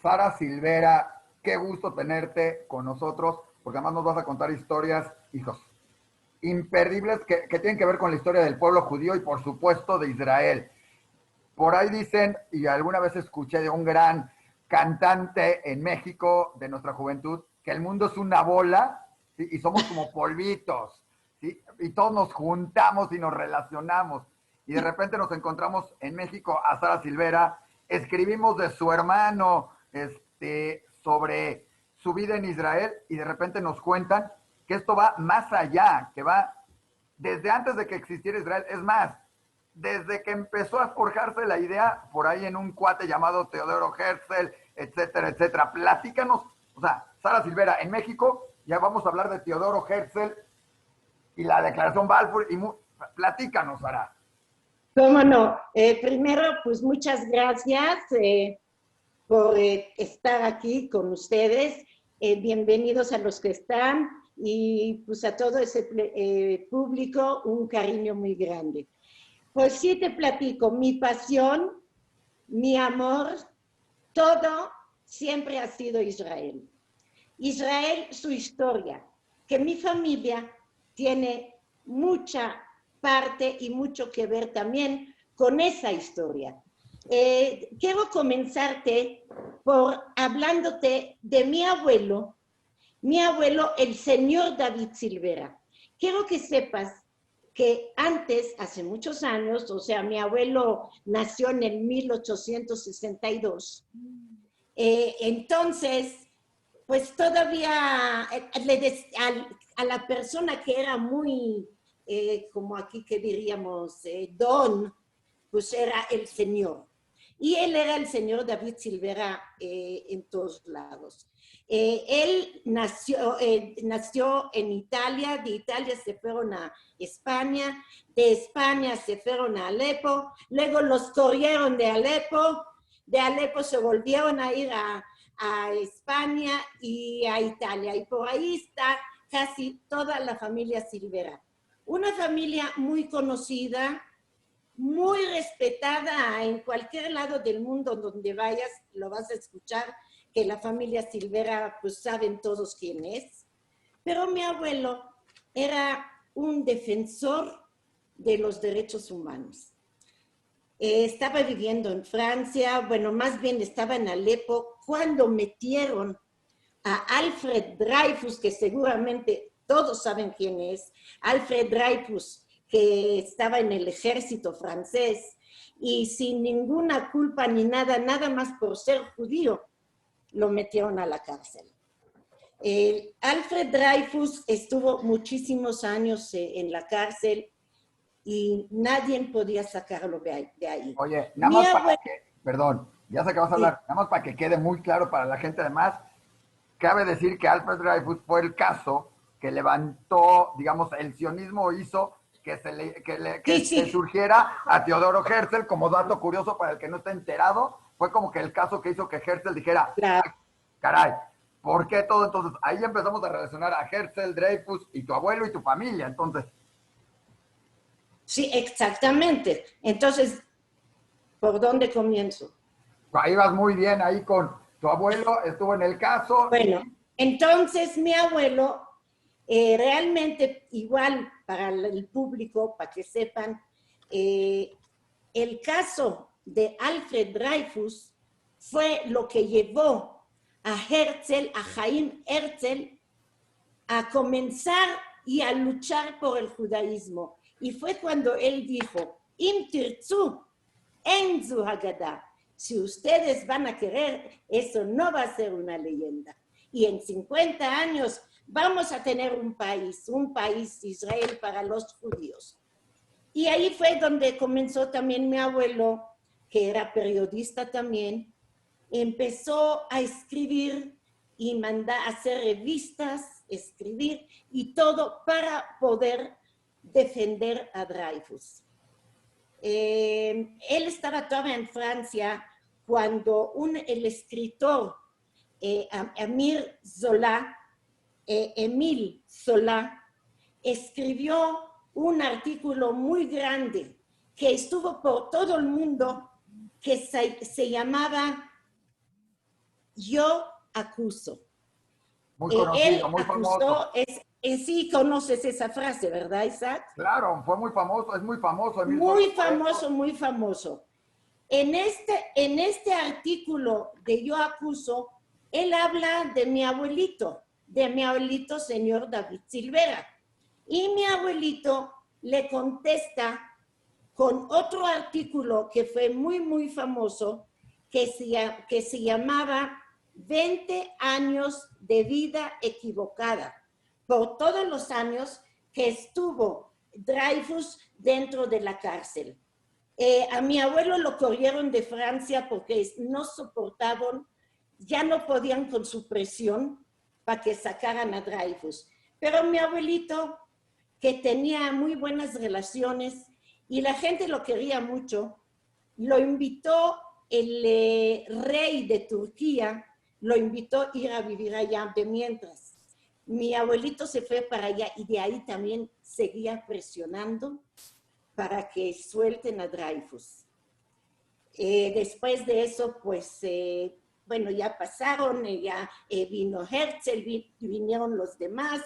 Sara Silvera, qué gusto tenerte con nosotros, porque además nos vas a contar historias, hijos, imperdibles que tienen que ver con la historia del pueblo judío y por supuesto de Israel. Por ahí dicen, y alguna vez escuché de un gran cantante en México de nuestra juventud, que el mundo es una bola, ¿sí? Y somos como polvitos, ¿sí? Y todos nos juntamos y nos relacionamos. Y de repente nos encontramos en México a Sara Silvera, escribimos de su hermano sobre su vida en Israel y de repente nos cuentan que esto va más allá, que va desde antes de que existiera Israel. Es más, desde que empezó a forjarse la idea por ahí en un cuate llamado Teodoro Herzl, etcétera, etcétera. Platícanos, o sea, Sara Silvera, en México ya vamos a hablar de Teodoro Herzl y la declaración Balfour, y platícanos, Sara. ¿Cómo no? Primero, pues muchas gracias por estar aquí con ustedes. Bienvenidos a los que están y pues a todo ese público un cariño muy grande. Pues sí te platico, mi pasión, mi amor, todo siempre ha sido Israel. Israel, su historia, que mi familia tiene mucha parte y mucho que ver también con esa historia. Quiero comenzarte por hablándote de mi abuelo, el señor David Silvera. Quiero que sepas que antes, hace muchos años, o sea, mi abuelo nació en el 1862, entonces, pues todavía a la persona que era muy, como aquí que diríamos, don, pues era el señor. Y él era el señor David Silvera en todos lados. Él nació en Italia, de Italia se fueron a España, de España se fueron a Alepo, luego los corrieron de Alepo se volvieron a ir a España y a Italia, y por ahí está casi toda la familia Silvera. Una familia muy conocida, muy respetada en cualquier lado del mundo donde vayas, lo vas a escuchar, que la familia Silvera, pues saben todos quién es. Pero mi abuelo era un defensor de los derechos humanos. Estaba viviendo en Francia, bueno, más bien estaba en Alepo, cuando metieron a Alfred Dreyfus, que seguramente todos saben quién es, Alfred Dreyfus, que estaba en el ejército francés y sin ninguna culpa ni nada, nada más por ser judío, lo metieron a la cárcel. Alfred Dreyfus estuvo muchísimos años en la cárcel y nadie podía sacarlo de ahí. Oye, nada más para que, perdón, ya sé que vas a hablar, nada más para que quede muy claro para la gente, además, cabe decir que Alfred Dreyfus fue el caso que levantó, digamos, el sionismo hizo que se surgiera a Teodoro Herzl. Como dato curioso para el que no está enterado, fue como que el caso que hizo que Herzl dijera, claro, caray, ¿por qué todo? Entonces, ahí empezamos a relacionar a Herzl, Dreyfus y tu abuelo y tu familia, entonces. Sí, exactamente. Entonces, ¿por dónde comienzo? Ahí vas muy bien, ahí con tu abuelo, estuvo en el caso. Bueno, entonces mi abuelo, realmente igual para el público, para que sepan, el caso de Alfred Dreyfus fue lo que llevó a Herzl, a Chaim Herzl, a comenzar y a luchar por el judaísmo. Y fue cuando él dijo, Im tirzu, en zu haggadah. Si ustedes van a querer, eso no va a ser una leyenda. Y en 50 años vamos a tener un país Israel para los judíos. Y ahí fue donde comenzó también mi abuelo, que era periodista también, empezó a escribir y a hacer revistas, escribir y todo para poder defender a Dreyfus. Él estaba todavía en Francia cuando el escritor Émile Zola escribió un artículo muy grande que estuvo por todo el mundo, que se llamaba yo acuso. Muy Él conocido, muy famoso. acusó, sí conoces esa frase, ¿verdad, Isaac? Claro, fue muy famoso, es muy famoso Emil Muy Zola por famoso, eso. muy famoso. En este artículo de Yo acuso, él habla de mi abuelito señor David Silvera. Y mi abuelito le contesta con otro artículo que fue muy, muy famoso, que se llamaba 20 años de vida equivocada, por todos los años que estuvo Dreyfus dentro de la cárcel. A mi abuelo lo corrieron de Francia porque no soportaban, ya no podían con su presión para que sacaran a Dreyfus. Pero mi abuelito, que tenía muy buenas relaciones y la gente lo quería mucho, lo invitó el rey de Turquía, lo invitó a ir a vivir allá de mientras. Mi abuelito se fue para allá y de ahí también seguía presionando para que suelten a Dreyfus. Después de eso, pues, bueno, ya pasaron, ya vino Herzl, vinieron los demás,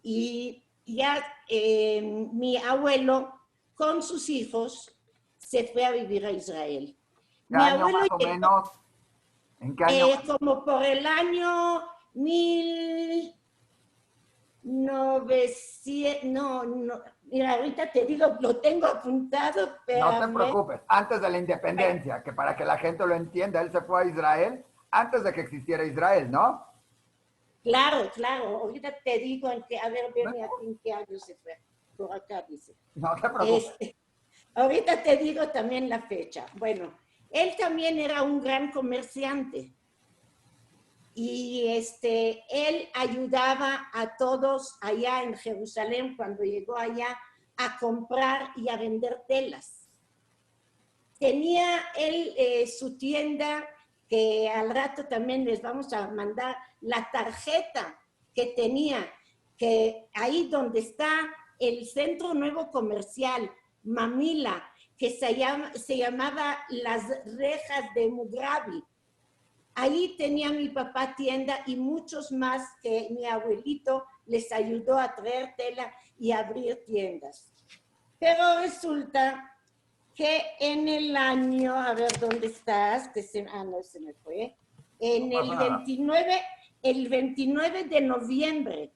y ya mi abuelo con sus hijos se fue a vivir a Israel. ¿Qué Mi año abuelo más o llegó menos? ¿En qué año? como por el año 1900, no, mira, ahorita te digo, lo tengo apuntado, No te espérame. preocupes, antes de la independencia, que para que la gente lo entienda, él se fue a Israel antes de que existiera Israel, ¿no? Claro, claro, ahorita te digo en qué, a ver, veme aquí en qué año se fue. Por acá dice. No te preocupes. Este, ahorita te digo también la fecha. Bueno, él también era un gran comerciante y él ayudaba a todos allá en Jerusalén cuando llegó allá a comprar y a vender telas. Tenía él su tienda, que al rato también les vamos a mandar la tarjeta que tenía, que ahí donde está el Centro Nuevo Comercial Mamila, que se llamaba Las Rejas de Mugrabi. Ahí tenía mi papá tienda y muchos más que mi abuelito les ayudó a traer tela y abrir tiendas. Pero resulta que en el año, a ver dónde estás, no, se me fue, en No pasa nada. el 29 de noviembre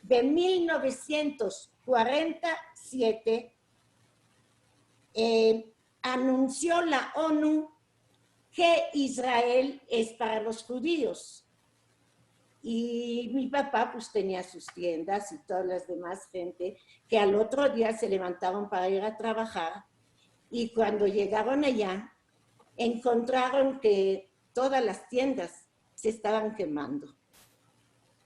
de 1947, anunció la ONU que Israel es para los judíos. Y mi papá pues tenía sus tiendas y todas las demás gente que al otro día se levantaban para ir a trabajar y cuando llegaron allá encontraron que todas las tiendas se estaban quemando A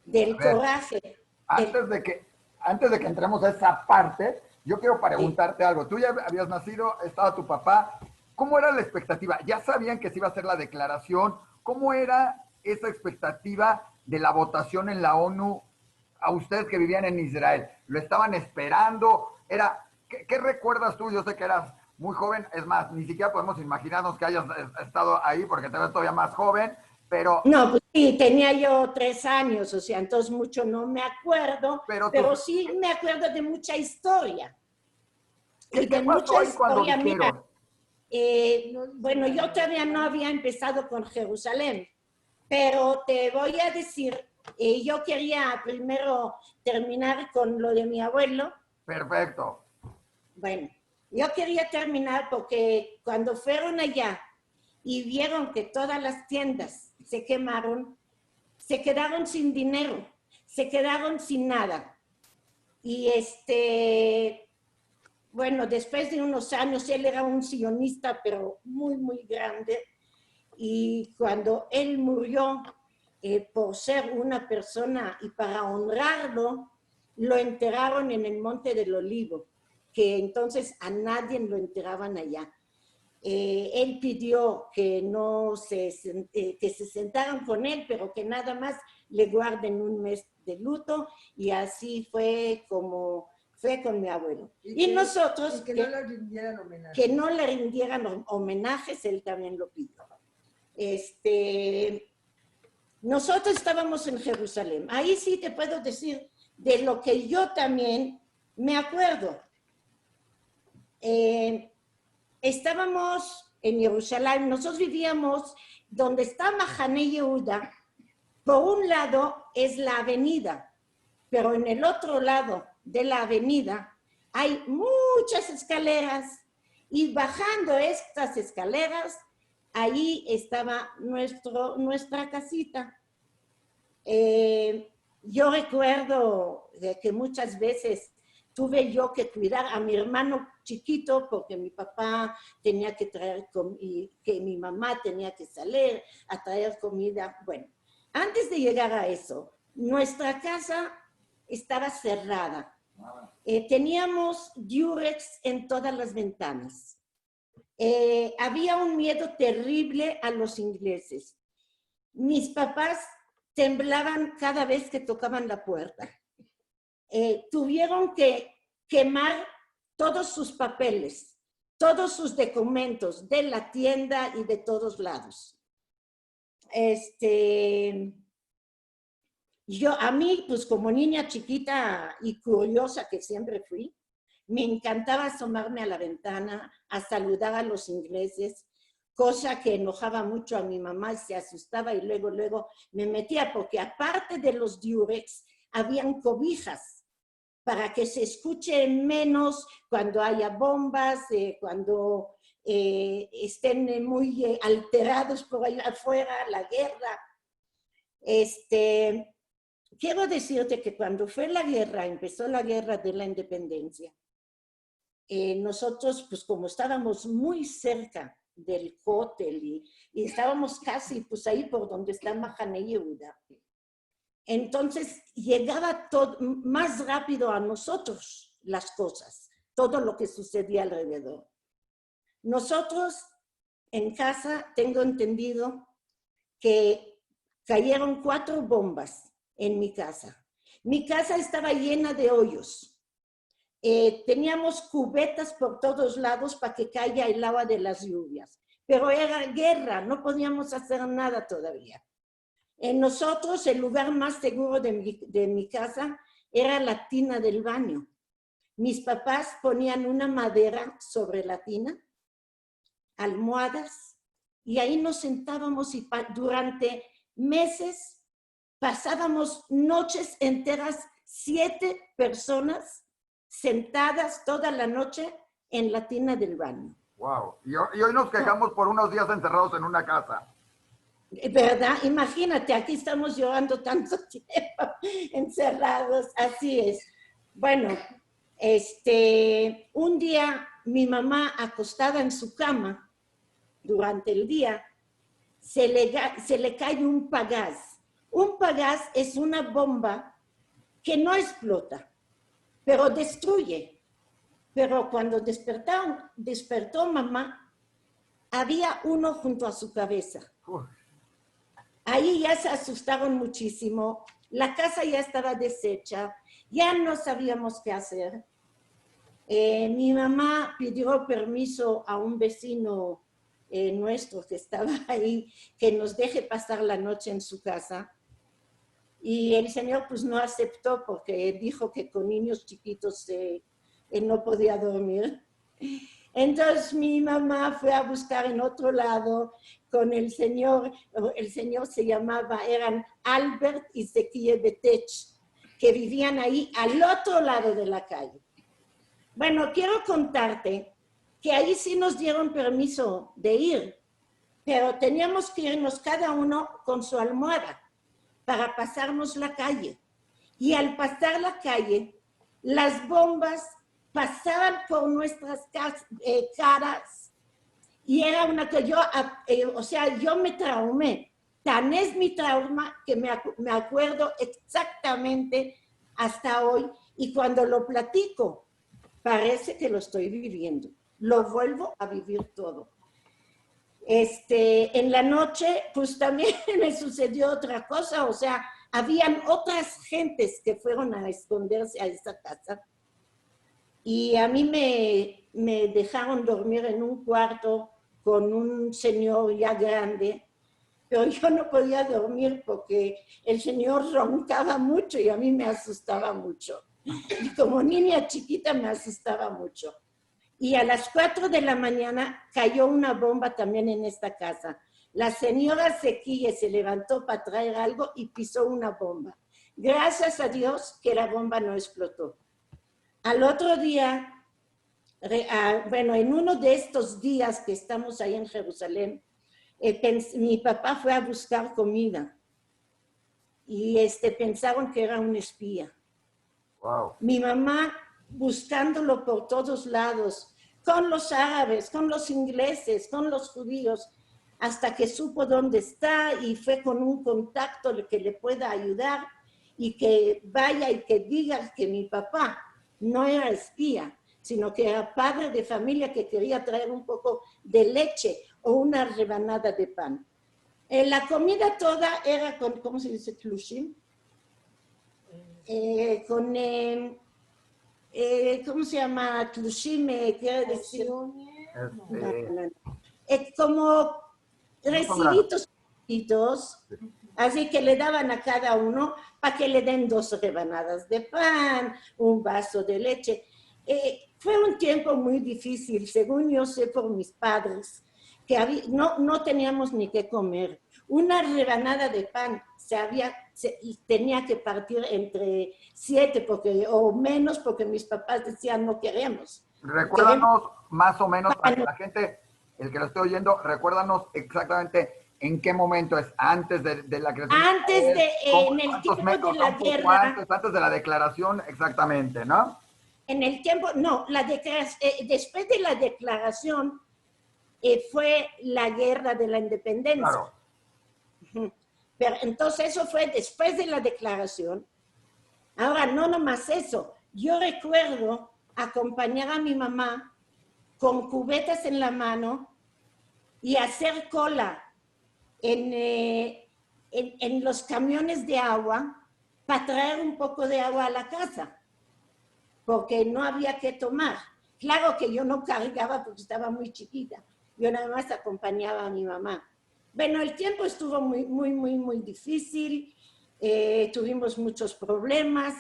del ver, coraje. antes de que, antes de que entremos a esa parte, yo quiero Sí. preguntarte algo. Tú ya habías nacido, estaba tu papá. ¿Cómo era la expectativa? ¿Ya sabían que se iba a hacer la declaración? ¿Cómo era esa expectativa de la votación en la ONU a ustedes que vivían en Israel? ¿Lo estaban esperando? ¿Qué recuerdas tú? Yo sé que eras muy joven, es más, ni siquiera podemos imaginarnos que hayas estado ahí porque te ves todavía más joven, pero, No, pues sí, tenía yo 3 años, o sea, entonces mucho no me acuerdo, pero tus, pero sí me acuerdo de mucha historia. Y ¿qué de pasó mucha ahí cuando historia, mira, dijeron? bueno, yo todavía no había empezado con Jerusalén, pero te voy a decir, yo quería primero terminar con lo de mi abuelo. Perfecto. Bueno, yo quería terminar porque cuando fueron allá y vieron que todas las tiendas se quemaron, se quedaron sin dinero, se quedaron sin nada. Y bueno, después de unos años, él era un sionista, pero muy, muy grande. Y cuando él murió, por ser una persona y para honrarlo, lo enterraron en el Monte del Olivo, que entonces a nadie lo enterraban allá. Él pidió que que se sentaran con él, pero que nada más le guarden un mes de luto, y así fue con mi abuelo. Y nosotros, que no le rindieran homenaje. que no le rindieran homenajes, él también lo pidió. Nosotros estábamos en Jerusalén. Ahí sí te puedo decir de lo que yo también me acuerdo. Estábamos en Jerusalén, nosotros vivíamos donde está Mahane Yehuda. Por un lado es la avenida, pero en el otro lado de la avenida hay muchas escaleras y bajando estas escaleras, ahí estaba nuestra casita. Yo recuerdo que muchas veces tuve yo que cuidar a mi hermano chiquito porque mi papá tenía que traer comida, que mi mamá tenía que salir a traer comida. Bueno, antes de llegar a eso, nuestra casa estaba cerrada. Teníamos Durex en todas las ventanas. Había un miedo terrible a los ingleses. Mis papás temblaban cada vez que tocaban la puerta. Tuvieron que quemar todos sus papeles, todos sus documentos de la tienda y de todos lados. A mí, pues como niña chiquita y curiosa que siempre fui, me encantaba asomarme a la ventana, a saludar a los ingleses, cosa que enojaba mucho a mi mamá y se asustaba y luego me metía, porque aparte de los Durex, habían cobijas para que se escuche menos cuando haya bombas, cuando estén muy alterados por ahí afuera, la guerra. Quiero decirte que cuando fue la guerra, empezó la guerra de la independencia, nosotros, pues como estábamos muy cerca del cótel y estábamos casi pues ahí por donde está Mahane Yehuda, entonces llegaba todo más rápido a nosotros las cosas, todo lo que sucedía alrededor. Nosotros en casa tengo entendido que cayeron 4 bombas en mi casa. Mi casa estaba llena de hoyos. Teníamos cubetas por todos lados para que caiga el agua de las lluvias. Pero era guerra, no podíamos hacer nada todavía. En nosotros, el lugar más seguro de mi casa era la tina del baño. Mis papás ponían una madera sobre la tina, almohadas, y ahí nos sentábamos y durante meses pasábamos noches enteras, 7 personas sentadas toda la noche en la tina del baño. Wow. Y hoy nos quejamos por unos días encerrados en una casa. ¿Verdad? Imagínate, aquí estamos llorando tanto tiempo encerrados, así es. Bueno, un día mi mamá acostada en su cama durante el día, se le cae un pagaz. Un pagaz es una bomba que no explota, pero destruye. Pero cuando despertó mamá, había uno junto a su cabeza. Ahí ya se asustaron muchísimo, la casa ya estaba deshecha, ya no sabíamos qué hacer. Mi mamá pidió permiso a un vecino nuestro que estaba ahí, que nos deje pasar la noche en su casa. Y el señor pues no aceptó porque dijo que con niños chiquitos no podía dormir. Entonces mi mamá fue a buscar en otro lado con el señor se llamaba, eran Albert y Zequiel Betech, que vivían ahí al otro lado de la calle. Bueno, quiero contarte que ahí sí nos dieron permiso de ir, pero teníamos que irnos cada uno con su almohada para pasarnos la calle. Y al pasar la calle, las bombas pasaban por nuestras caras y era una que yo me traumé. Tan es mi trauma que me acuerdo exactamente hasta hoy y cuando lo platico, parece que lo estoy viviendo. Lo vuelvo a vivir todo. En la noche, pues también me sucedió otra cosa, o sea, habían otras gentes que fueron a esconderse a esa casa y a mí me dejaron dormir en un cuarto con un señor ya grande, pero yo no podía dormir porque el señor roncaba mucho y a mí me asustaba mucho. Y como niña chiquita me asustaba mucho. Y a las 4 de la mañana cayó una bomba también en esta casa. La señora Sequille se levantó para traer algo y pisó una bomba. Gracias a Dios que la bomba no explotó. Al otro día, bueno, en uno de estos días que estamos ahí en Jerusalén, mi papá fue a buscar comida y pensaron que era un espía. Wow. Mi mamá buscándolo por todos lados, con los árabes, con los ingleses, con los judíos, hasta que supo dónde está y fue con un contacto que le pueda ayudar y que vaya y que diga que mi papá no era espía, sino que era padre de familia que quería traer un poco de leche o una rebanada de pan. La comida toda era con, ¿cómo se dice? Tlushim. Con, ¿cómo se llama? Tlushim, quiere decir. Como recibitos chiquitos, así que le daban a cada uno para que le den 2 rebanadas de pan, un vaso de leche. Fue un tiempo muy difícil, según yo sé por mis padres, que no teníamos ni qué comer. Una rebanada de pan tenía que partir entre 7 o menos porque mis papás decían no queremos. Recuérdanos más o menos para que la gente, el que lo esté oyendo, recuérdanos exactamente en qué momento es, antes de la creación. Antes de, en el tiempo de la guerra. Antes de la declaración, exactamente, ¿no? En el tiempo, no, después de la declaración fue la guerra de la independencia. Claro. Pero entonces eso fue después de la declaración. Ahora, no nomás eso. Yo recuerdo acompañar a mi mamá con cubetas en la mano y hacer cola en los camiones de agua para traer un poco de agua a la casa, porque no había que tomar. Claro que yo no cargaba porque estaba muy chiquita, yo nada más acompañaba a mi mamá. Bueno, el tiempo estuvo muy difícil, tuvimos muchos problemas.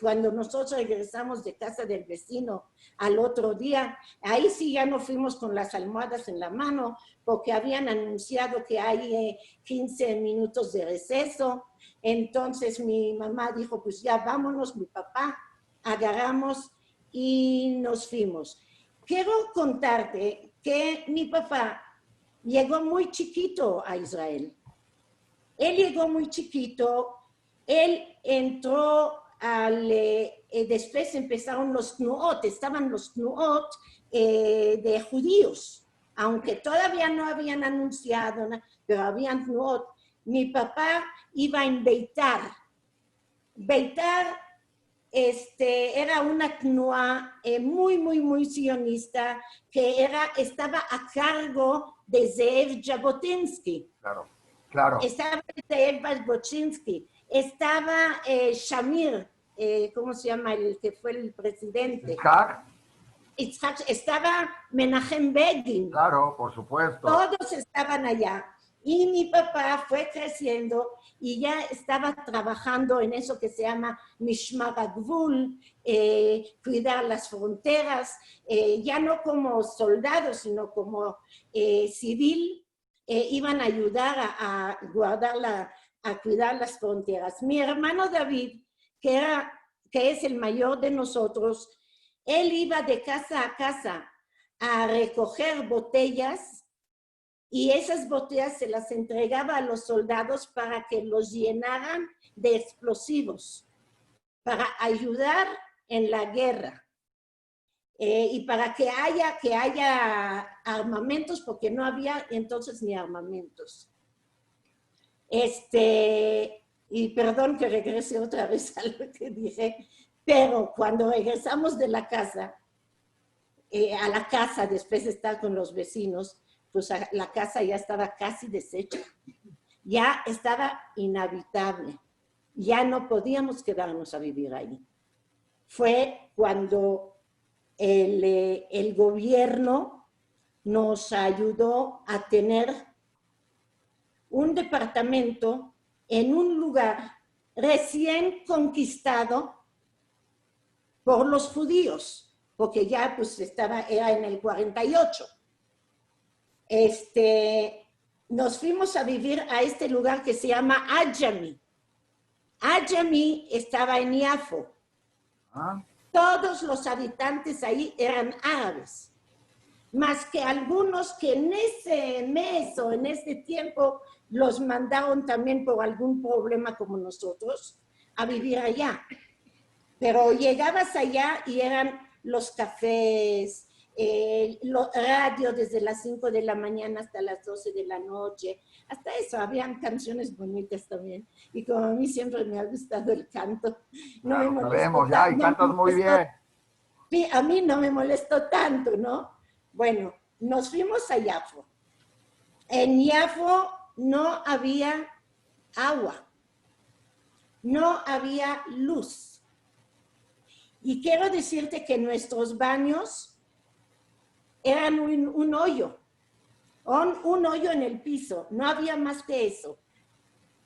Cuando nosotros regresamos de casa del vecino al otro día, ahí sí ya no fuimos con las almohadas en la mano, porque habían anunciado que hay 15 minutos de receso. Entonces mi mamá dijo, pues ya vámonos, mi papá, agarramos y nos fuimos. Quiero contarte que mi papá llegó muy chiquito a Israel. Él llegó muy chiquito, él entró después empezaron los Tnuot, estaban los Tnuot de judíos, aunque todavía no habían anunciado, pero habían Tnuot. Mi papá iba en Beitar. Beitar era una tnua muy sionista que estaba a cargo de Zeev Jabotinsky. Claro. Estaba Zeev Jabotinsky, estaba Shamir, ¿cómo se llama? El que fue el presidente. Itzhak, estaba Menachem Begin. Claro, por supuesto. Todos estaban allá. Y mi papá fue creciendo y ya estaba trabajando en eso que se llama Mishmar HaGvul, cuidar las fronteras, ya no como soldados, sino como civil, iban a ayudar a cuidar las fronteras. Mi hermano David, que es el mayor de nosotros, él iba de casa a casa a recoger botellas y esas botellas se las entregaba a los soldados para que los llenaran de explosivos, para ayudar en la guerra y para que haya armamentos, porque no había entonces ni armamentos. Y perdón que regrese otra vez a lo que dije, pero cuando regresamos de la casa, a la casa después de estar con los vecinos, pues la casa ya estaba casi deshecha, ya estaba inhabitable, ya no podíamos quedarnos a vivir ahí. Fue cuando el gobierno nos ayudó a tener un departamento en un lugar recién conquistado por los judíos, porque ya pues era en el 48. Nos fuimos a vivir a este lugar que se llama Ajami. Ajami estaba en Yafo. Todos los habitantes ahí eran árabes, más que algunos que en ese mes o en ese tiempo los mandaron también por algún problema como nosotros a vivir allá. Pero llegabas allá y eran los cafés, los radios desde las 5 de la mañana hasta las 12 de la noche. Hasta eso, habían canciones bonitas también. Y como a mí siempre me ha gustado el canto, no me molestó. Sabemos, ya, y cantas muy bien. Sí, a mí no me molestó tanto, ¿no? Bueno, nos fuimos a Yafo. En Yafo no había agua, no había luz. Y quiero decirte que nuestros baños eran un hoyo, un hoyo en el piso, no había más que eso.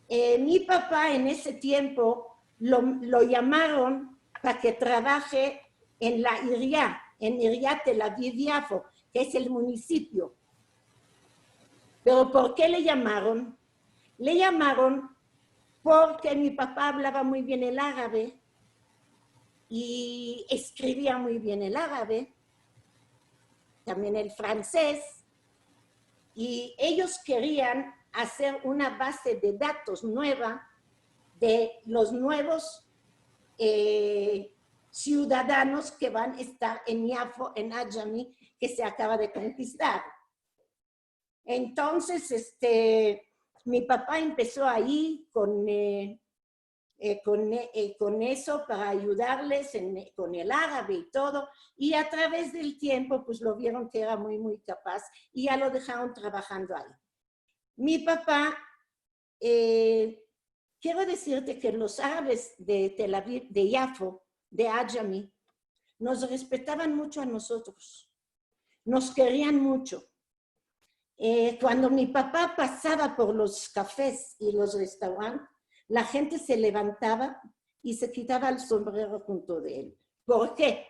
Mi papá en ese tiempo lo llamaron para que trabaje en la Iria, en Iria Tel Aviv-Yafo, que es el municipio. ¿Pero por qué le llamaron? Le llamaron porque mi papá hablaba muy bien el árabe y escribía muy bien el árabe, también el francés, y ellos querían hacer una base de datos nueva de los nuevos ciudadanos que van a estar en Yafo, en Ajami, que se acaba de conquistar. Entonces, mi papá empezó ahí con eso para ayudarles con el árabe y todo, y a través del tiempo pues lo vieron que era muy, muy capaz y ya lo dejaron trabajando ahí. Mi papá, quiero decirte que los árabes de Tel Aviv, de Yafo, de Ajami, nos respetaban mucho a nosotros, nos querían mucho. Cuando mi papá pasaba por los cafés y los restaurantes, la gente se levantaba y se quitaba el sombrero junto de él. ¿Por qué?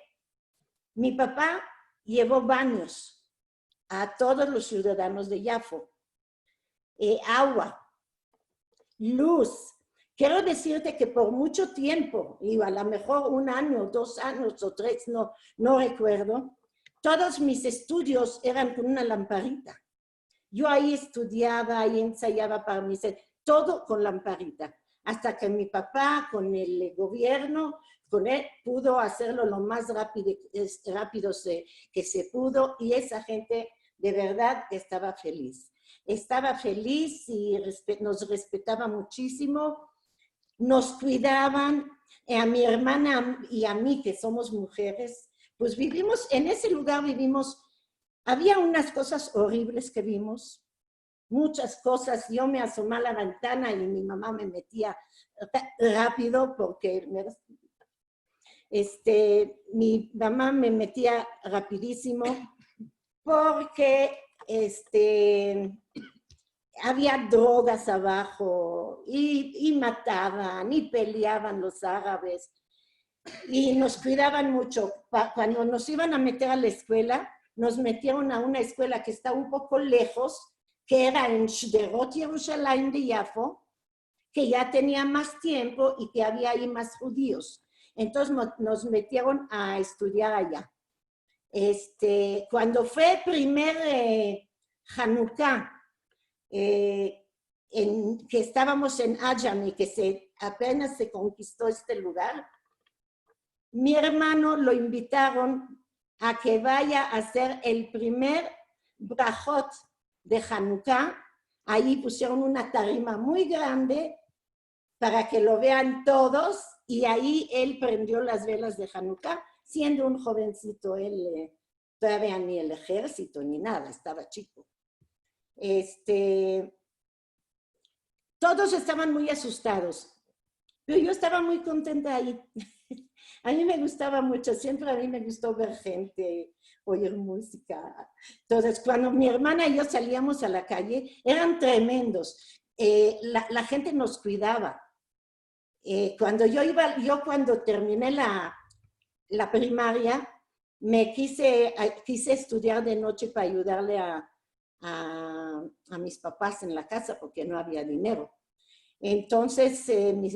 Mi papá llevó baños a todos los ciudadanos de Yafo, agua, luz. Quiero decirte que por mucho tiempo, y a lo mejor 1 año, 2 años o 3, no recuerdo, todos mis estudios eran con una lamparita. Yo ahí estudiaba, ahí ensayaba para mis... todo con lamparita. Hasta que mi papá, con el gobierno, con él, pudo hacerlo lo más rápido que se pudo, y esa gente de verdad estaba feliz. Estaba feliz y nos respetaba muchísimo, nos cuidaban. A mi hermana y a mí, que somos mujeres, pues vivimos, en ese lugar vivimos, había unas cosas horribles que vimos, muchas cosas. Yo me asomé a la ventana y mi mamá me metía rápido porque mi mamá me metía rapidísimo porque había drogas abajo y mataban y peleaban los árabes y nos cuidaban mucho. Cuando nos iban a meter a la escuela, nos metieron a una escuela que está un poco lejos, que era en Shderot Yerushalayim de Yafo, que ya tenía más tiempo y que había ahí más judíos. Entonces nos metieron a estudiar allá. Cuando fue primer Hanukkah, que estábamos en Ajami, que apenas se conquistó este lugar, mi hermano lo invitaron a que vaya a hacer el primer brajot de Hanukkah. Ahí pusieron una tarima muy grande para que lo vean todos, y ahí él prendió las velas de Hanukkah, siendo un jovencito. Él todavía ni el ejército ni nada, estaba chico. Todos estaban muy asustados, pero yo estaba muy contenta ahí. A mí me gustaba mucho, siempre a mí me gustó ver gente, oír música. Entonces, cuando mi hermana y yo salíamos a la calle, eran tremendos. la gente nos cuidaba. Cuando terminé la primaria, quise estudiar de noche para ayudarle a mis papás en la casa porque no había dinero. Entonces,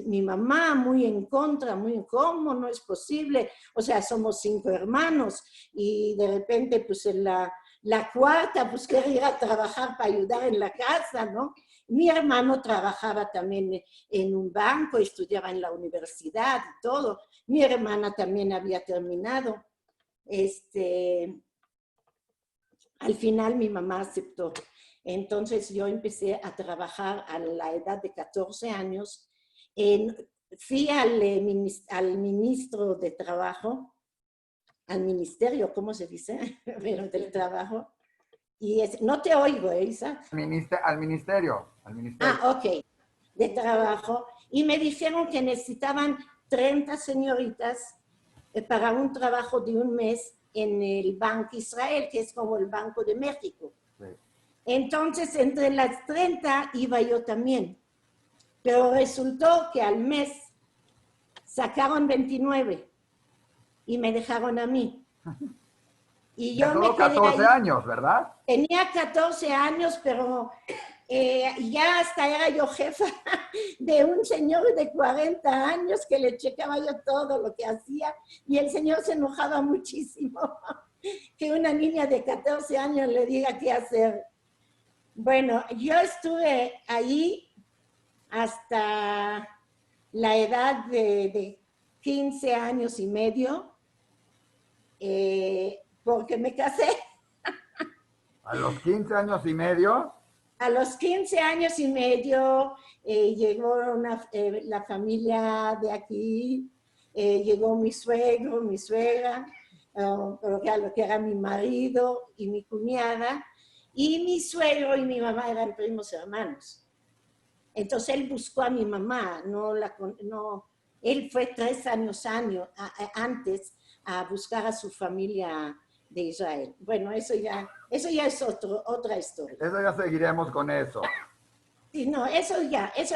mi mamá muy en contra, muy ¿cómo? No es posible. O sea, somos 5 hermanos y de repente, pues la cuarta, pues quería ir a trabajar para ayudar en la casa, ¿no? Mi hermano trabajaba también en un banco, estudiaba en la universidad y todo. Mi hermana también había terminado. Al final mi mamá aceptó. Entonces yo empecé a trabajar a la edad de 14 años. Fui al ministro de Trabajo, al ministerio, ¿cómo se dice? Pero del trabajo. Y no te oigo, Isa. Al ministerio. Ok, de trabajo. Y me dijeron que necesitaban 30 señoritas para un trabajo de un mes en el Banco Israel, que es como el Banco de México. Sí. Entonces, entre las 30 iba yo también. Pero resultó que al mes sacaron 29 y me dejaron a mí. Y yo me quedé 14 ahí. Años, ¿verdad? Tenía 14 años, pero ya hasta era yo jefa de un señor de 40 años que le checaba yo todo lo que hacía y el señor se enojaba muchísimo que una niña de 14 años le diga qué hacer. Bueno, yo estuve ahí hasta la edad de 15 años y medio porque me casé. ¿A los 15 años y medio? A los 15 años y medio llegó la familia de aquí, llegó mi suegro, mi suegra, lo que era mi marido y mi cuñada, y mi suegro y mi mamá eran primos hermanos. Entonces él buscó a mi mamá, él fue 3 años antes a buscar a su familia de Israel. Bueno, eso ya es otra historia. Eso ya seguiremos con eso. Sí, no, eso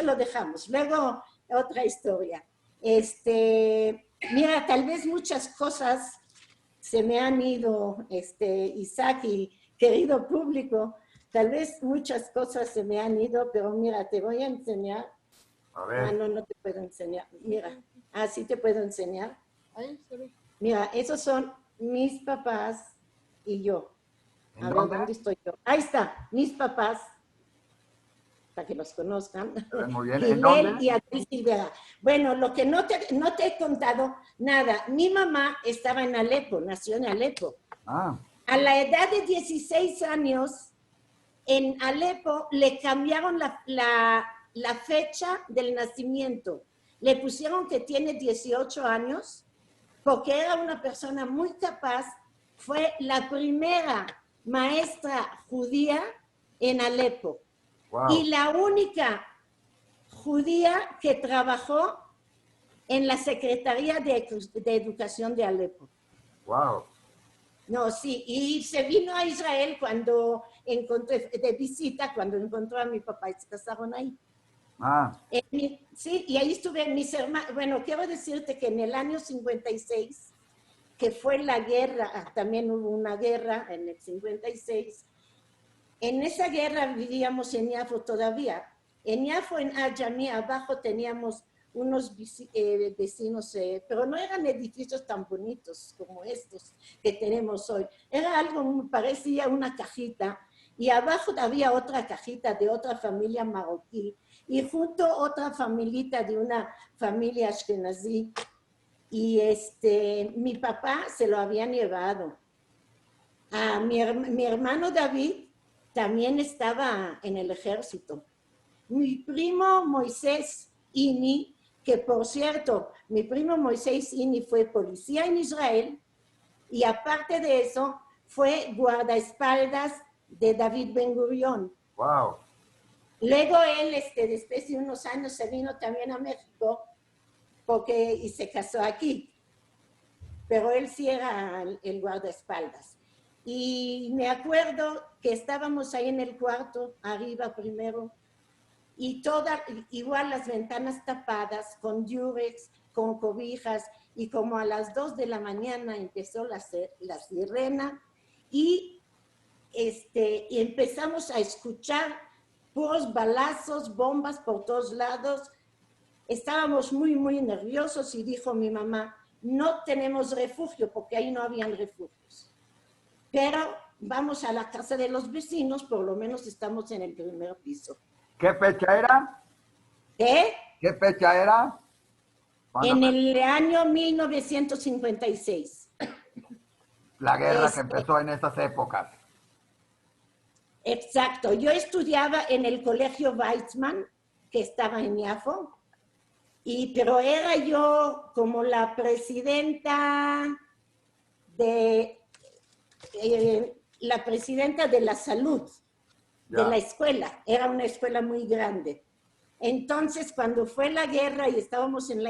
lo dejamos. Luego, otra historia. Mira, tal vez muchas cosas se me han ido, Isaac y querido público, tal vez muchas cosas se me han ido, pero mira, te voy a enseñar. A ver. No te puedo enseñar. Mira, sí te puedo enseñar. Mira, esos son mis papás y yo. A ver, ¿dónde estoy yo? Ahí está, mis papás, para que los conozcan. Muy bien. Gilel y Adri Silvera. Bueno, lo que no te he contado, nada. Mi mamá estaba en Alepo, nació en Alepo. A la edad de 16 años, en Alepo le cambiaron la fecha del nacimiento. Le pusieron que tiene 18 años porque era una persona muy capaz. Fue la primera maestra judía en Alepo. Wow. Y la única judía que trabajó en la Secretaría de Educación de Alepo. Wow. No, sí, y se vino a Israel cuando de visita, cuando encontró a mi papá y se casaron ahí. Sí, y ahí estuve mis hermanos. Bueno, quiero decirte que en el año 56, que fue la guerra, también hubo una guerra en el 56. En esa guerra vivíamos en Yafo todavía. En Yafo, en Ajami, abajo teníamos unos vecinos, pero no eran edificios tan bonitos como estos que tenemos hoy. Era algo, parecía una cajita, y abajo había otra cajita de otra familia marroquí, y junto otra familita de una familia ashkenazí, y mi papá se lo habían llevado. A mi hermano David también estaba en el ejército. Mi primo Moisés Ini, que por cierto, mi primo Moisés Ini fue policía en Israel y aparte de eso fue guardaespaldas de David Ben Gurión. Wow. Luego él, después de unos años, se vino también a México y se casó aquí. Pero él sí era el guardaespaldas. Y me acuerdo que estábamos ahí en el cuarto, arriba primero, y igual las ventanas tapadas con durex, con cobijas, y como a las 2 de la mañana empezó la sirena y, y empezamos a escuchar puros balazos, bombas por todos lados. Estábamos muy, muy nerviosos y dijo mi mamá, no tenemos refugio porque ahí no habían refugios. Pero vamos a la casa de los vecinos, por lo menos estamos en el primer piso. ¿Qué fecha era? ¿Qué? ¿Qué fecha era? En el año 1956. La guerra que empezó en esas épocas. Exacto. Yo estudiaba en el colegio Weizmann, que estaba en Yafo, pero era yo como la presidenta de la salud de la escuela. Era una escuela muy grande. Entonces, cuando fue la guerra y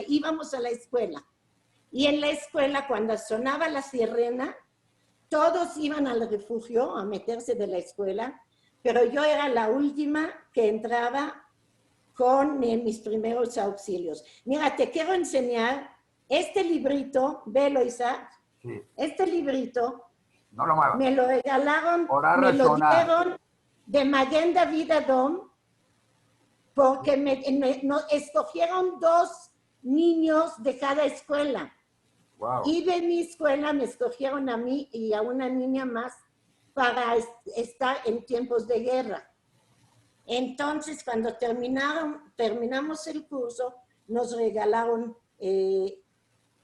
íbamos a la escuela, y en la escuela, cuando sonaba la sirena, todos iban al refugio a meterse de la escuela, pero yo era la última que entraba con mis primeros auxilios. Mira, te quiero enseñar este librito, velo, Isaac. Sí. Este librito, no lo muevas, me lo regalaron, me lo dieron de Maguen David Adom, porque escogieron 2 niños de cada escuela. Wow. Y de mi escuela me escogieron a mí y a una niña más para estar en tiempos de guerra. Entonces, cuando terminamos el curso, nos regalaron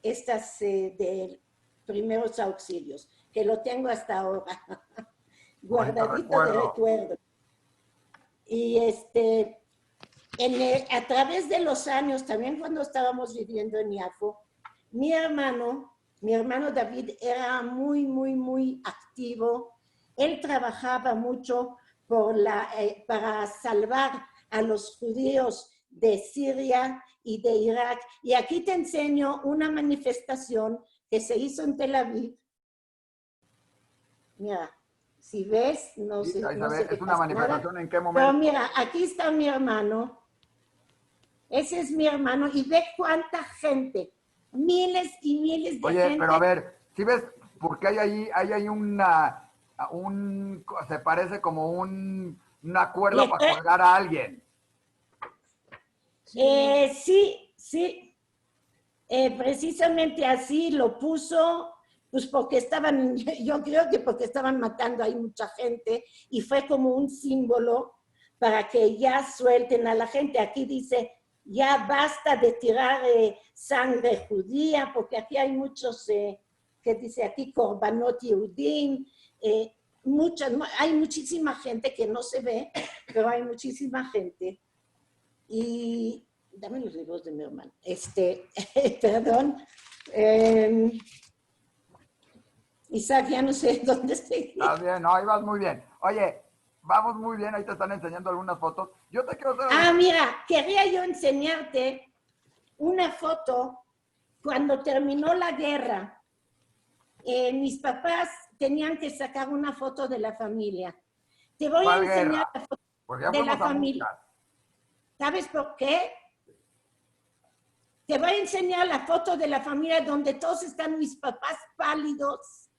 estas de primeros auxilios, que lo tengo hasta ahora, guardadito de recuerdo. Y a través de los años, también cuando estábamos viviendo en Yafo, mi hermano David era muy, muy, muy activo. Él trabajaba mucho para salvar a los judíos de Siria y de Irak. Y aquí te enseño una manifestación que se hizo en Tel Aviv. Mira, si ves, no sé. ¿Es una manifestación en qué momento? Pero mira, aquí está mi hermano. Ese es mi hermano. Y ve cuánta gente. Miles y miles de gente. Oye, pero a ver, ¿sí ves? Porque hay ahí se parece una cuerda para colgar a alguien. Sí. Precisamente así lo puso, pues porque yo creo que porque estaban matando ahí mucha gente y fue como un símbolo para que ya suelten a la gente. Aquí dice, ya basta de tirar sangre judía, porque aquí hay muchos, que dice aquí, Korbanot Yehudim, hay muchísima gente que no se ve, pero hay muchísima gente. Y dame los libros de mi hermano. Perdón. Isaac, ya no sé dónde estoy. Estás bien, no, ahí vas muy bien. Oye, vamos muy bien, ahí te están enseñando algunas fotos. Yo te quiero hacer... Mira, quería yo enseñarte una foto cuando terminó la guerra. Mis papás tenían que sacar una foto de la familia. Te voy a enseñar la foto de la familia. ¿Sabes por qué? Te voy a enseñar la foto de la familia donde todos están mis papás pálidos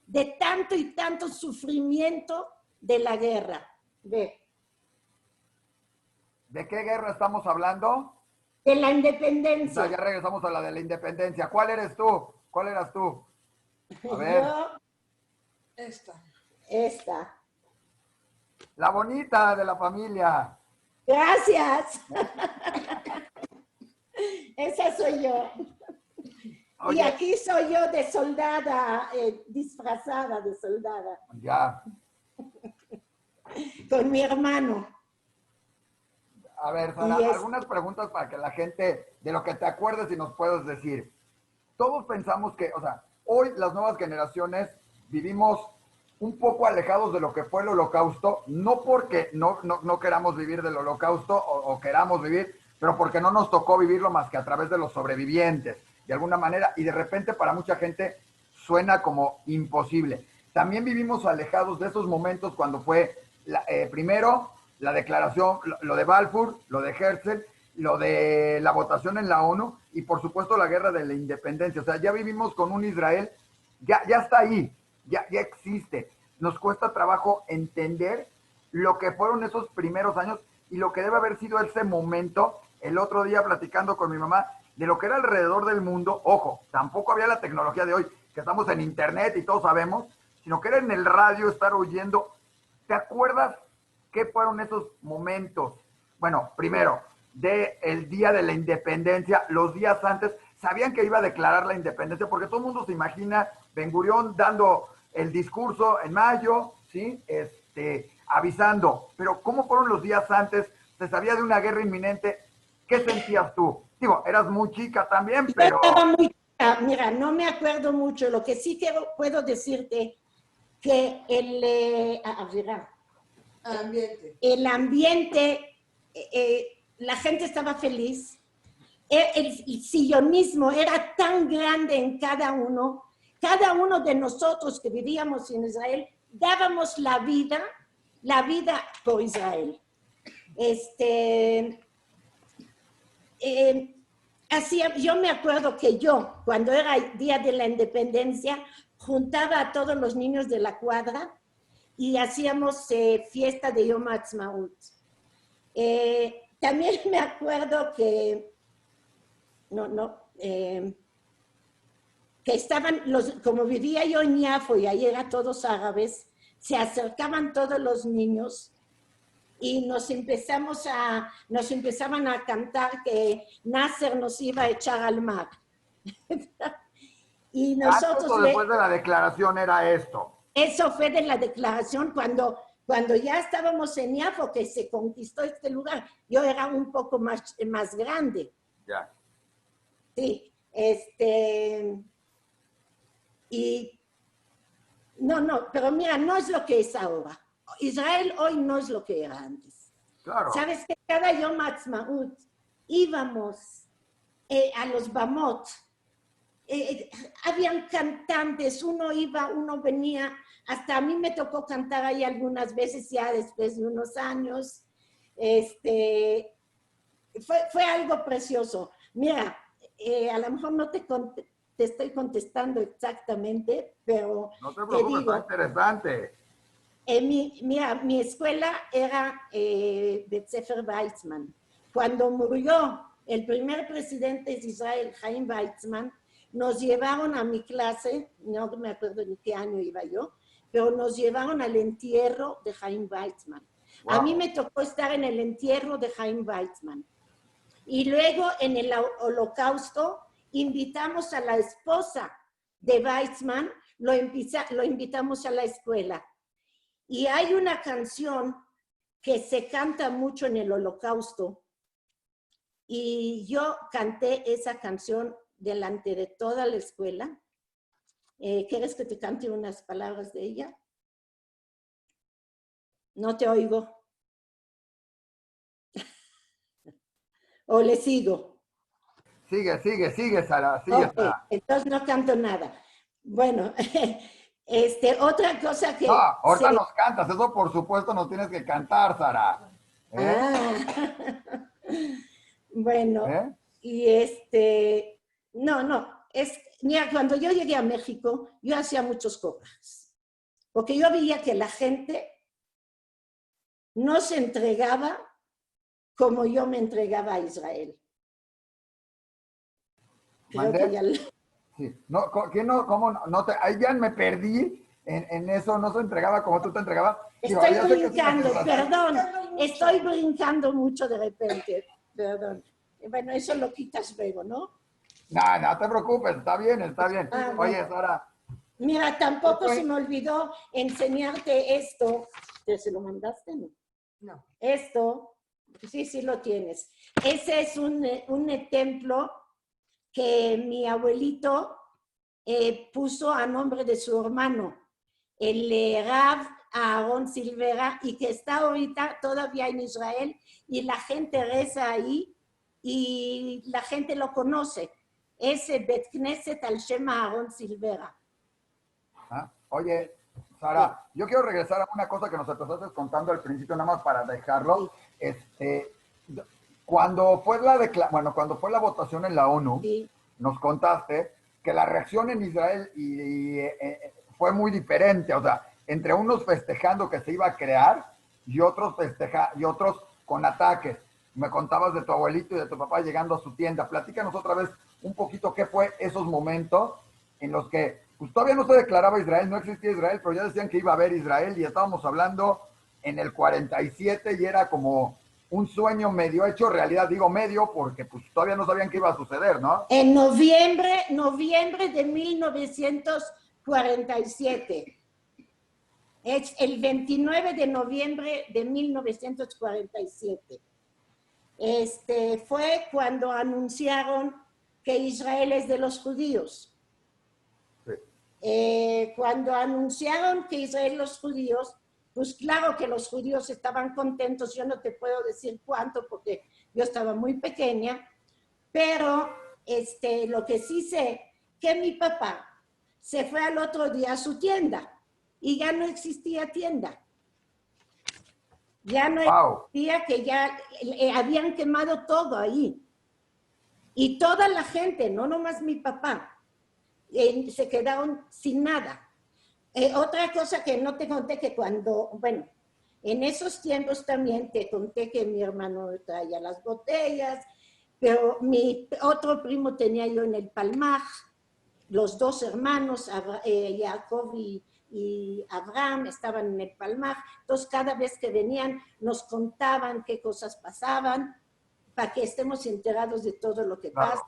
de tanto y tanto sufrimiento de la guerra. Ve. ¿De qué guerra estamos hablando? De la independencia. O sea, ya regresamos a la de la independencia. ¿Cuál eres tú? ¿Cuál eras tú? A ver. Esta. La bonita de la familia. Gracias. Esa soy yo. Oye, y aquí soy yo de soldada, disfrazada de soldada. Ya. Con mi hermano. A ver, Sara, algunas preguntas para que la gente, de lo que te acuerdes y nos puedas decir. Todos pensamos que, o sea, hoy las nuevas generaciones vivimos un poco alejados de lo que fue el Holocausto, no porque no queramos vivir del Holocausto o queramos vivir, pero porque no nos tocó vivirlo más que a través de los sobrevivientes, de alguna manera, y de repente para mucha gente suena como imposible. También vivimos alejados de esos momentos cuando fue, primero, la declaración, lo de Balfour, lo de Herzl, lo de la votación en la ONU y por supuesto la guerra de la independencia. O sea, ya vivimos con un Israel, ya está ahí, ya existe. Nos cuesta trabajo entender lo que fueron esos primeros años y lo que debe haber sido ese momento. El otro día platicando con mi mamá de lo que era alrededor del mundo, ojo, tampoco había la tecnología de hoy, que estamos en internet y todos sabemos, sino que era en el radio estar oyendo. ¿Te acuerdas qué fueron esos momentos? Bueno, primero, del día de la independencia, los días antes, sabían que iba a declarar la independencia, porque todo el mundo se imagina Ben-Gurión dando el discurso en mayo, ¿sí? Avisando. Pero ¿cómo fueron los días antes? ¿Se sabía de una guerra inminente? ¿Qué sentías tú? Digo, eras muy chica también, pero... Yo estaba muy chica, mira, no me acuerdo mucho. Lo que sí puedo decirte que el ambiente, la gente estaba feliz. El sionismo era tan grande en cada uno de nosotros que vivíamos en Israel, dábamos la vida por Israel. Yo me acuerdo que yo, cuando era el día de la independencia, juntaba a todos los niños de la cuadra y hacíamos fiesta de Yom Ha'atzmaut. También me acuerdo que que estaban como vivía yo en Yafo y ahí eran todos árabes, se acercaban todos los niños y nos empezaban a cantar que Nasser nos iba a echar al mar. Y antes o después de la declaración era esto. Eso fue de la declaración cuando ya estábamos en Yafo, que se conquistó este lugar. Yo era un poco más grande. Ya. Sí, y no, pero mira, no es lo que es ahora. Israel hoy no es lo que era antes. Claro. Sabes que cada Yom Ha'atzmaut íbamos a los Bamot, habían cantantes, uno venía, hasta a mí me tocó cantar ahí algunas veces ya después de unos años. Fue algo precioso. Mira, a lo mejor no te estoy contestando exactamente, pero no te preocupes, te digo, está interesante. Mi escuela era Bet Sefer Weizmann. Cuando murió el primer presidente de Israel, Chaim Weizmann, nos llevaron a mi clase, no me acuerdo en qué año iba yo, pero nos llevaron al entierro de Chaim Weizmann. Wow. A mí me tocó estar en el entierro de Chaim Weizmann. Y luego en el Holocausto invitamos a la esposa de Weizmann, lo invitamos a la escuela. Y hay una canción que se canta mucho en el Holocausto y yo canté esa canción delante de toda la escuela. ¿Quieres que te cante unas palabras de ella? No te oigo. ¿O le sigo? Sigue, Sara, sigue, Sara. Entonces no canto nada. Bueno, otra cosa que... No, ahorita nos cantas, eso por supuesto nos tienes que cantar, Sara. Bueno, y mira, cuando yo llegué a México, yo hacía muchos covers, porque yo veía que la gente no se entregaba como yo me entregaba a Israel. Creo que ya... Sí. No, ¿cómo no ahí ya me perdí en eso, no se entregaba como tú te entregabas. Estoy brincando, perdón, estoy brincando mucho de repente, perdón. Bueno, eso lo quitas luego, ¿no? No te preocupes, está bien. Oye, Sara. Mira, tampoco se me olvidó enseñarte esto. ¿Se lo mandaste? No. Esto, sí lo tienes. Ese es un templo que mi abuelito puso a nombre de su hermano, el Rav Aarón Silvera, y que está ahorita todavía en Israel, y la gente reza ahí, y la gente lo conoce. Ese Bet Knesset al Shem Aarón Silvera. Oye, Sara, yo quiero regresar a una cosa que nos empezaste contando al principio, nada más para dejarlo. Sí, Cuando fue cuando fue la votación en la ONU, sí. nos contaste que la reacción en Israel fue muy diferente, o sea, entre unos festejando que se iba a crear y otros con ataques. Me contabas de tu abuelito y de tu papá llegando a su tienda. Platícanos otra vez un poquito qué fue esos momentos en los que pues, todavía no se declaraba Israel, no existía Israel, pero ya decían que iba a haber Israel y estábamos hablando en el 47 y era como un sueño medio hecho realidad, digo medio porque pues todavía no sabían qué iba a suceder, ¿no? En noviembre de 1947. Es el 29 de noviembre de 1947. Fue cuando anunciaron que Israel es de los judíos. Sí. Cuando anunciaron que Israel los judíos, pues claro que los judíos estaban contentos, yo no te puedo decir cuánto porque yo estaba muy pequeña, pero lo que sí sé, que mi papá se fue al otro día a su tienda y ya no existía tienda. Ya no Wow. existía, que ya habían quemado todo ahí. Y toda la gente, no nomás mi papá, se quedaron sin nada. Otra cosa que no te conté, que bueno, en esos tiempos también te conté que mi hermano traía las botellas, pero mi otro primo tenía yo en el Palmaj, los dos hermanos, Jacob y Abraham, estaban en el Palmaj. Entonces, cada vez que venían, nos contaban qué cosas pasaban, para que estemos enterados de todo lo que pasa. Claro.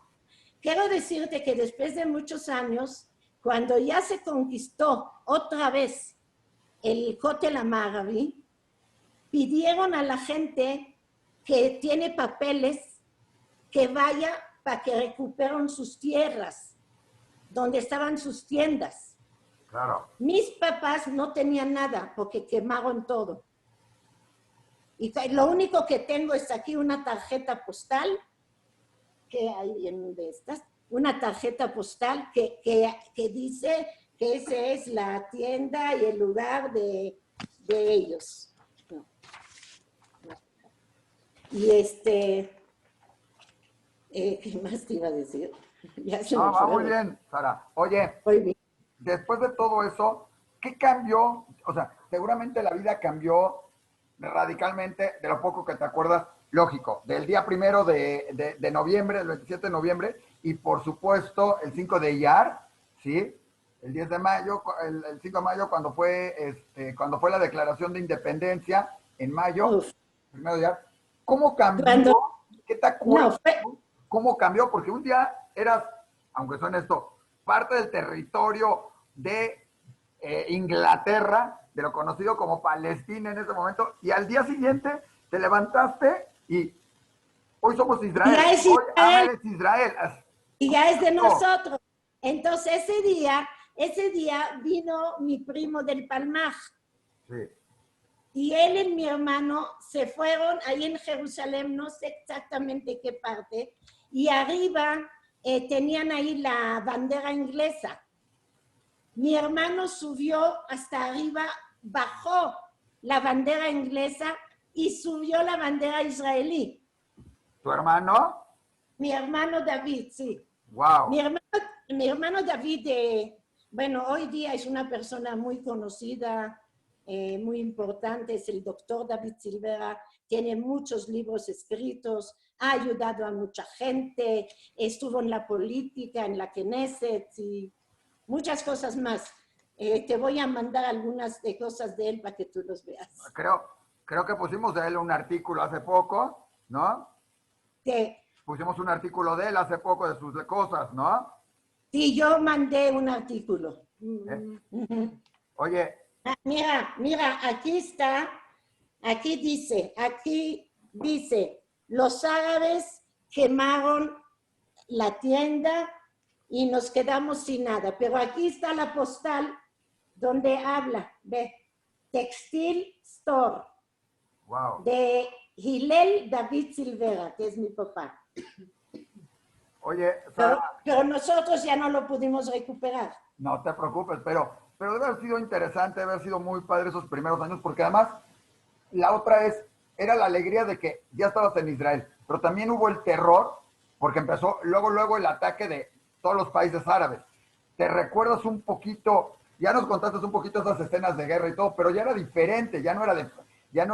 Quiero decirte que después de muchos años, cuando ya se conquistó otra vez el Kotel Amaravi, pidieron a la gente que tiene papeles que vaya para que recuperen sus tierras, donde estaban sus tiendas. Claro. Mis papás no tenían nada porque quemaron todo. Y lo único que tengo es aquí una tarjeta postal, que hay en de estas, una tarjeta postal que dice que esa es la tienda y el lugar de ellos. No. Y ¿qué más te iba a decir? Ya se me Va muy fue. bien, Sara. Oye, Muy bien. después de todo eso, ¿qué cambió? O sea, seguramente la vida cambió radicalmente de lo poco que te acuerdas, lógico, del día primero de noviembre, el 27 de noviembre, y por supuesto el 5 de Iyar, ¿sí? El 10 de mayo, el 5 de mayo, cuando fue la declaración de independencia, en mayo, Uf. primero de Iyar. ¿Cómo cambió? Cuando, ¿Qué te no, acuerdas? fue, ¿Cómo cambió? Porque un día eras, aunque suene esto, parte del territorio de Inglaterra, de lo conocido como Palestina en ese momento, y al día siguiente te levantaste y hoy somos y Israel, ya es hoy Israel, Amel es Israel. y ¿Cómo ya es de cambió? nosotros. Entonces ese día vino mi primo del Palmaj Sí, y él y mi hermano se fueron ahí en Jerusalén, no sé exactamente qué parte, y arriba tenían ahí la bandera inglesa. Mi hermano subió hasta arriba, bajó la bandera inglesa y subió la bandera israelí. ¿tu hermano? Mi hermano David, sí. Mi Wow. hermano, mi hermano David, bueno, hoy día es una persona muy conocida, muy importante, es el doctor David Silvera, tiene muchos libros escritos, ha ayudado a mucha gente, estuvo en la política, en la Knesset y muchas cosas más. Te voy a mandar algunas de cosas de él para que tú los veas. Creo, creo que pusimos de él un artículo hace poco, ¿no? Te, Pusimos un artículo de él hace poco de sus cosas, ¿no? sí, yo mandé un artículo. ¿Eh? Ujú. Oye, Mira, aquí dice, los árabes quemaron la tienda y nos quedamos sin nada. Pero aquí está la postal donde habla de Textil Store wow. de Hillel David Silvera, que es mi papá. Oye, Pero, Sara, pero nosotros ya no lo pudimos recuperar. no te preocupes, pero pero debe haber sido interesante, debe haber sido muy padre esos primeros años, porque además la otra era la alegría de que ya estabas en Israel, pero también hubo el terror, porque empezó luego el ataque de todos los países árabes. ¿Te recuerdas un poquito? Ya nos contaste un poquito esas escenas de guerra y todo, pero ya era diferente, ya no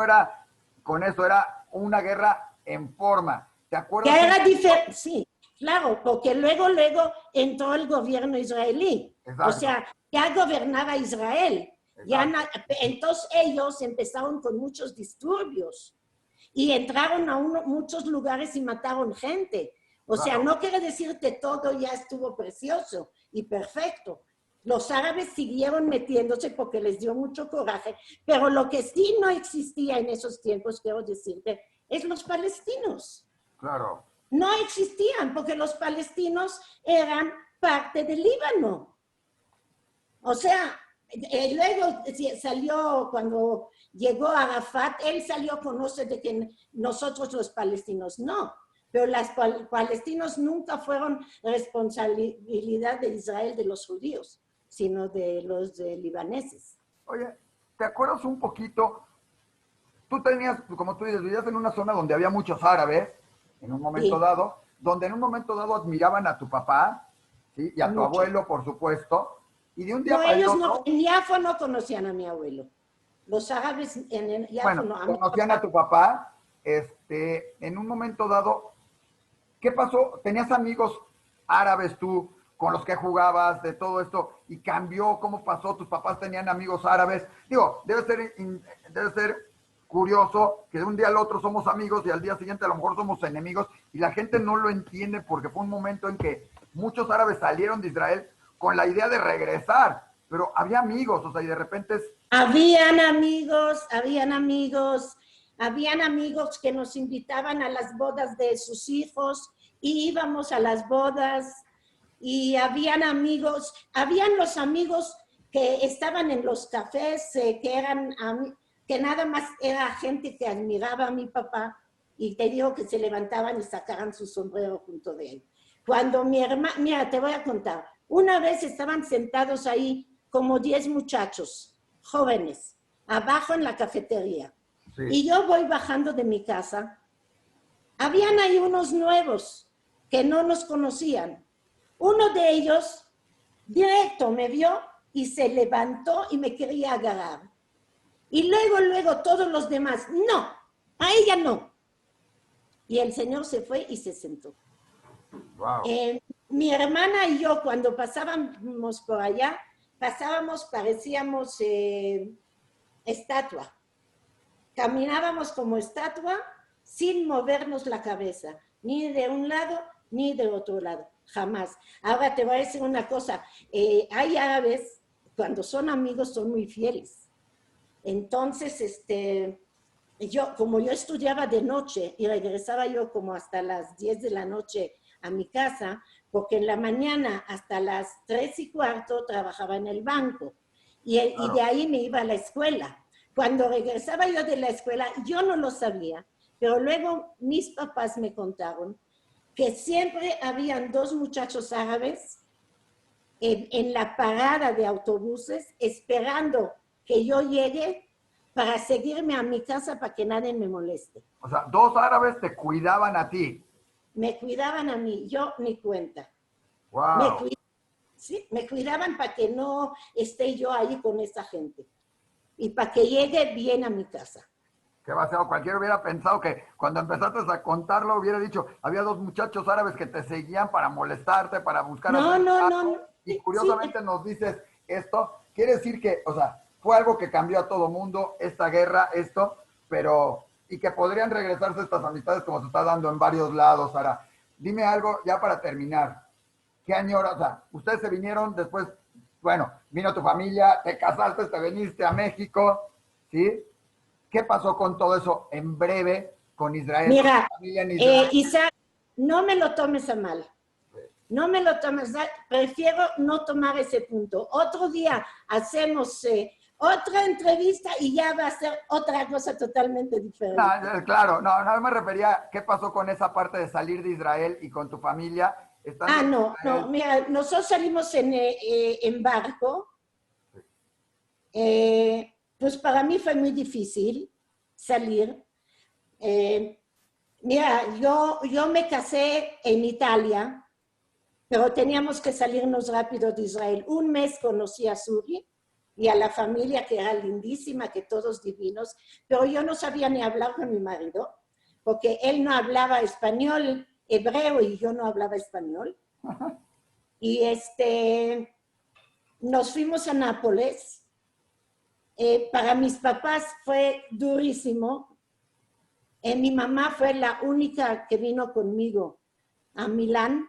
era con eso, era una guerra en forma. ¿Te acuerdas? Ya era diferente, sí, claro, porque luego entró el gobierno israelí. O Exacto, sea, ya gobernaba Israel. Ya exacto. entonces ellos empezaron con muchos disturbios y entraron a muchos lugares y mataron gente. O sea, Claro. no quiere decir que todo ya estuvo precioso y perfecto. Los árabes siguieron metiéndose porque les dio mucho coraje, pero lo que sí no existía en esos tiempos, quiero decirte, es los palestinos. Claro. No existían porque los palestinos eran parte del Líbano. O sea, luego salió, cuando llegó Arafat, él salió con nosotros de que nosotros los palestinos no, pero los palestinos nunca fueron responsabilidad de Israel, de los judíos, sino de los libaneses. Oye, ¿te acuerdas un poquito? Tú tenías, como tú dices, vivías en una zona donde había muchos árabes, en un momento Sí, dado, donde en un momento dado admiraban a tu papá, ¿sí? Y a tu mucho. abuelo, por supuesto, y de un día No, para el ellos no, otro, en Yafo no conocían a mi abuelo. Los árabes en Yafo bueno, no, a mi conocían a papá. tu papá, en un momento dado, ¿qué pasó? ¿Tenías amigos árabes tú con los que jugabas de todo esto y cambió? ¿Cómo pasó? ¿Tus papás tenían amigos árabes? Digo, debe ser curioso que de un día al otro somos amigos y al día siguiente a lo mejor somos enemigos y la gente no lo entiende porque fue un momento en que muchos árabes salieron de Israel con la idea de regresar, pero había amigos, o sea, y de repente es... Habían amigos que nos invitaban a las bodas de sus hijos y íbamos a las bodas y habían los amigos que estaban en los cafés, que nada más era gente que admiraba a mi papá y te digo que se levantaban y sacaran su sombrero junto de él. Cuando mi hermana, mira, te voy a contar, una vez estaban sentados ahí como 10 muchachos jóvenes, abajo en la cafetería. Sí, Y yo voy bajando de mi casa. Habían ahí unos nuevos que no nos conocían. Uno de ellos directo me vio y se levantó y me quería agarrar. Y luego todos los demás, no, a ella no. Y el señor se fue y se sentó. wow. Eh, Mi hermana y yo, cuando pasábamos por allá, parecíamos estatua. Caminábamos como estatua sin movernos la cabeza, ni de un lado ni de otro lado, jamás. Ahora te voy a decir una cosa, hay árabes, cuando son amigos son muy fieles. Entonces, como yo estudiaba de noche y regresaba yo como hasta las 10 de la noche a mi casa, porque en la mañana hasta las 3:15 trabajaba en el banco y de Claro. ahí me iba a la escuela. Cuando regresaba yo de la escuela, yo no lo sabía, pero luego mis papás me contaron que siempre habían dos muchachos árabes en la parada de autobuses esperando que yo llegue para seguirme a mi casa para que nadie me moleste. O sea, dos árabes te cuidaban a ti. Me cuidaban a mí, yo ni cuenta. Me, Wow. cuid sí, me cuidaban para que no esté yo ahí con esa gente y para que llegue bien a mi casa. Qué vaciado. Cualquiera hubiera pensado que cuando empezaste a contarlo hubiera dicho, había dos muchachos árabes que te seguían para molestarte, para buscar No, no, no, asesinato. no. Y Sí, curiosamente nos dices esto. Quiere decir que, o sea, fue algo que cambió a todo mundo, esta guerra, esto, pero, y que podrían regresarse estas amistades como se está dando en varios lados, Sara. Dime algo ya para terminar. ¿Qué añoras? O sea, ustedes se vinieron después, bueno, vino tu familia, te casaste, te viniste a México, ¿sí? ¿Qué pasó con todo eso en breve con Israel, con mira, tu familia en Israel? Isaac, no me lo tomes a mal. No me lo tomes, prefiero no tomar ese punto. Otro día hacemos otra entrevista y ya va a ser otra cosa totalmente No, diferente. claro, no, no me refería a qué pasó con esa parte de salir de Israel y con tu familia estando Ah, en no, no, Israel. mira, nosotros salimos en barco Pues para mí fue muy difícil salir. Mira, yo me casé en Italia, pero teníamos que salirnos rápido de Israel. Un mes conocí a Suri y a la familia, que era lindísima, que todos divinos, pero yo no sabía ni hablar con mi marido, porque él no hablaba español, hebreo, y yo no hablaba español. Y nos fuimos a Nápoles. Para mis papás fue durísimo. Mi mamá fue la única que vino conmigo a Milán,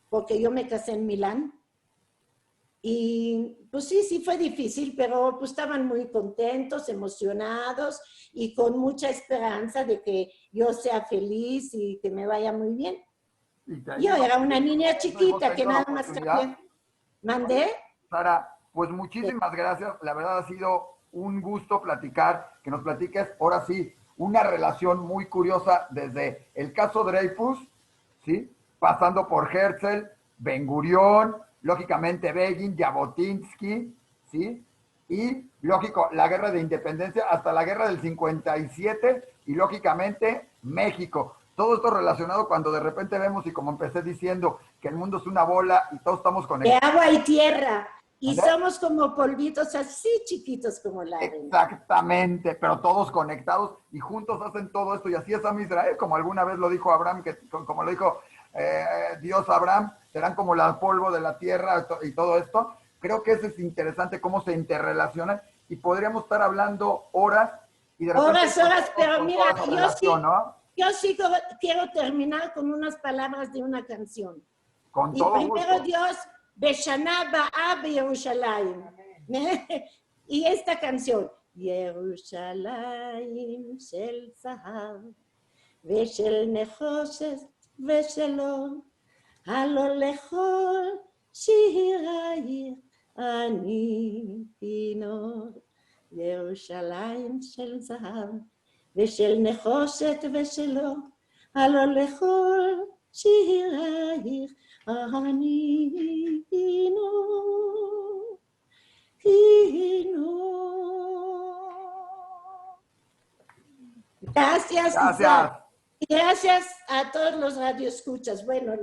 porque yo me casé en Milán. Y pues sí fue difícil, pero pues estaban muy contentos, emocionados y con mucha esperanza de que yo sea feliz y que me vaya muy bien. Yo era una niña chiquita que nada más sabía. ¿Mandé? Sara, pues muchísimas gracias. La verdad ha sido un gusto platicar, que nos platiques ahora sí una relación muy curiosa desde el caso Dreyfus, ¿sí? Pasando por Herzl, Ben Gurión, lógicamente Begin, Jabotinsky, ¿sí? Y, lógico, la guerra de independencia hasta la guerra del 57 y, lógicamente, México. Todo esto relacionado cuando de repente vemos, y como empecé diciendo, que el mundo es una bola y todos estamos conectados. De agua y tierra. Y somos como polvitos así chiquitos como la arena. Exactamente, pero todos conectados y juntos hacen todo esto. Y así es a Israel, como alguna vez lo dijo Abraham, como lo dijo Dios a Abraham, serán como el polvo de la tierra y todo esto. Creo que eso es interesante, cómo se interrelacionan y podríamos estar hablando horas. Y de repente, horas, pero mira, yo sí ¿no? quiero terminar con unas palabras de una canción. Con todo primero gusto. Dios, Beshana Ba'a Yerushalayim. Y esta canción, Yerushalayim Shel Zahar, Veshel Nechoshet Veshelo, Halo Lechol Shirayir Ani Tino, Yerushalayim Shel Zahar, Veshel Nechoshet Veshelo, Halo Lechol Shirayir Ani Tino. Gracias. Gracias. Gracias a todos los radioescuchas. Bueno,